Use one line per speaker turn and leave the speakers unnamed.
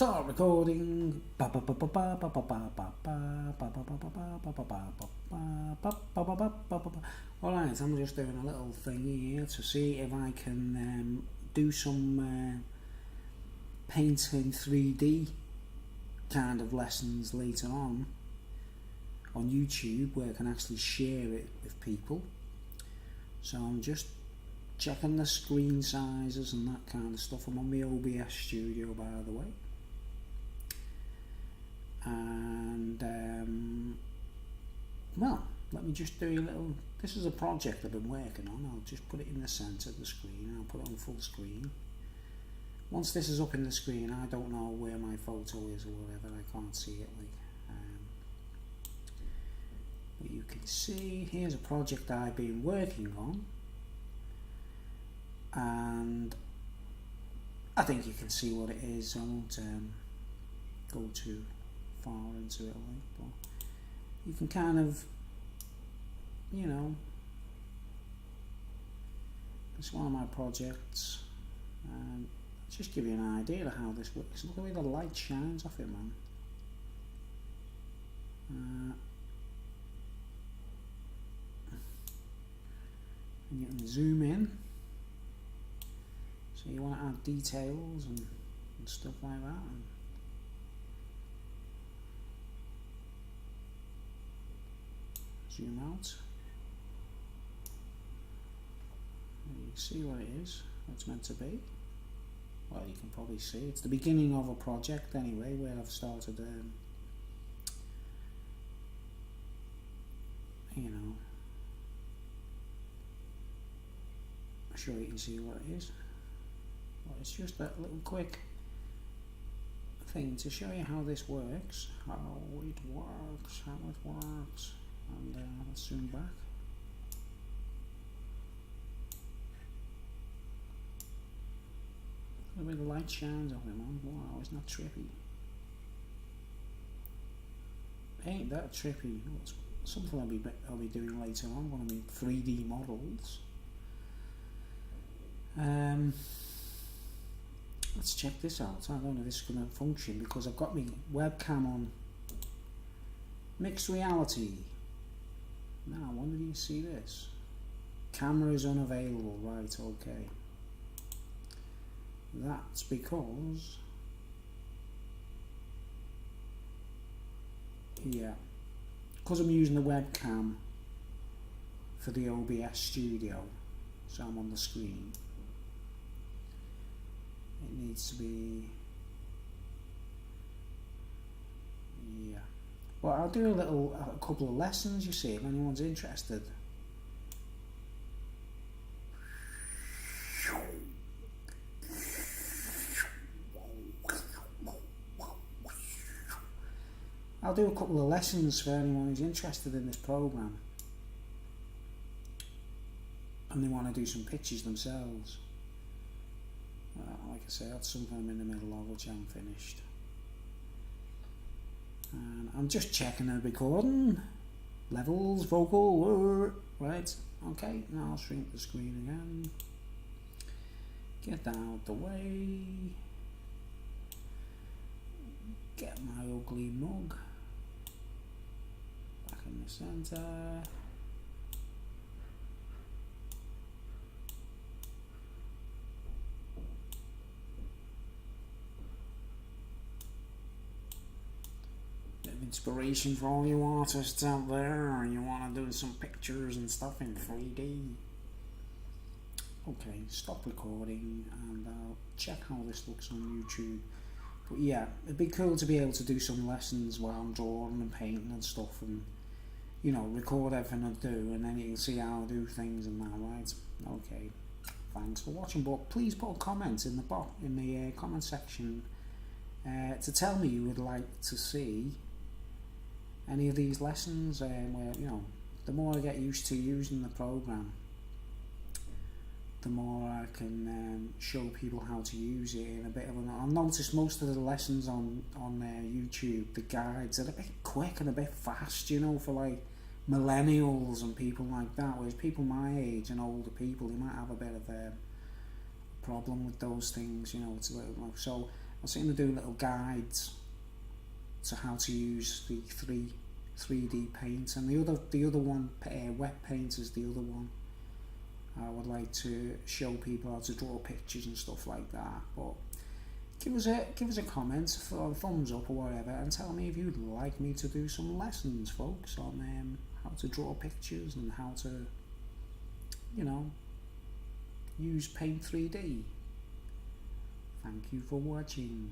Start recording. Alright, I'm just doing a little thing here to see if I can do some painting 3D kind of lessons later on YouTube where I can actually share it with people. So I'm just checking the screen sizes and that kind of stuff. I'm on the OBS studio, by the way. And well, let me just do a little. This is a project I've been working on. I'll just put it in the center of the screen. I'll put it on full screen. Once this is up in the screen, I don't know where my photo is or whatever. I can't see it. But you can see here's a project I've been working on, and I think you can see what it is. I won't go too far into it, but you can kind of, you know, it's one of my projects, and just give you an idea of how this works. Look at the way the light shines off it, man. And you can zoom in, so you want to add details and stuff like that. And zoom out. And you can see what it is, what it's meant to be. Well, you can probably see it's the beginning of a project anyway, where I've started, you know, I'm sure you can see what it is. Well, it's just that little quick thing to show you how this works, how it works. And let's zoom back. The way the light shines off it, man. Wow, isn't that trippy? Ain't that trippy? It's something I'll be doing later on, one of my 3D models. Let's check this out. I don't know if this is going to function because I've got my webcam on mixed reality. Now, when did you see this? Camera is unavailable. Right, okay. That's because, because I'm using the webcam for the OBS studio, so I'm on the screen. It needs to be, well, I'll do a couple of lessons, you see, if anyone's interested. I'll do a couple of lessons for anyone who's interested in this program and they want to do some pictures themselves. Like I say, that's something I'm in the middle of, which I haven't finished. And I'm just checking the recording levels, vocal, right? Okay, now I'll shrink the screen again. Get that out the way. Get my ugly mug back in the center. Inspiration for all you artists out there, or you want to do some pictures and stuff in 3D. Okay, stop recording and I'll check how this looks on YouTube. But yeah, it'd be cool to be able to do some lessons while I'm drawing and painting and stuff, and you know, record everything I do, and then you can see how I do things and that, right? Okay, thanks for watching, but please put a comment in the comment section to tell me you would like to see any of these lessons, where, you know, the more I get used to using the program, the more I can show people how to use it in a bit of an. I've noticed most of the lessons on YouTube, the guides are a bit quick and a bit fast, you know, for like millennials and people like that, whereas people my age and older people, they might have a bit of a problem with those things, you know. It's a little, so I seem to do little guides to how to use the 3D paint, and the other one, wet paint, is the other one. I would like to show people how to draw pictures and stuff like that. But give us a comment, or a thumbs up or whatever, and tell me if you'd like me to do some lessons, folks, on how to draw pictures and how to, you know, use Paint 3D. Thank you for watching.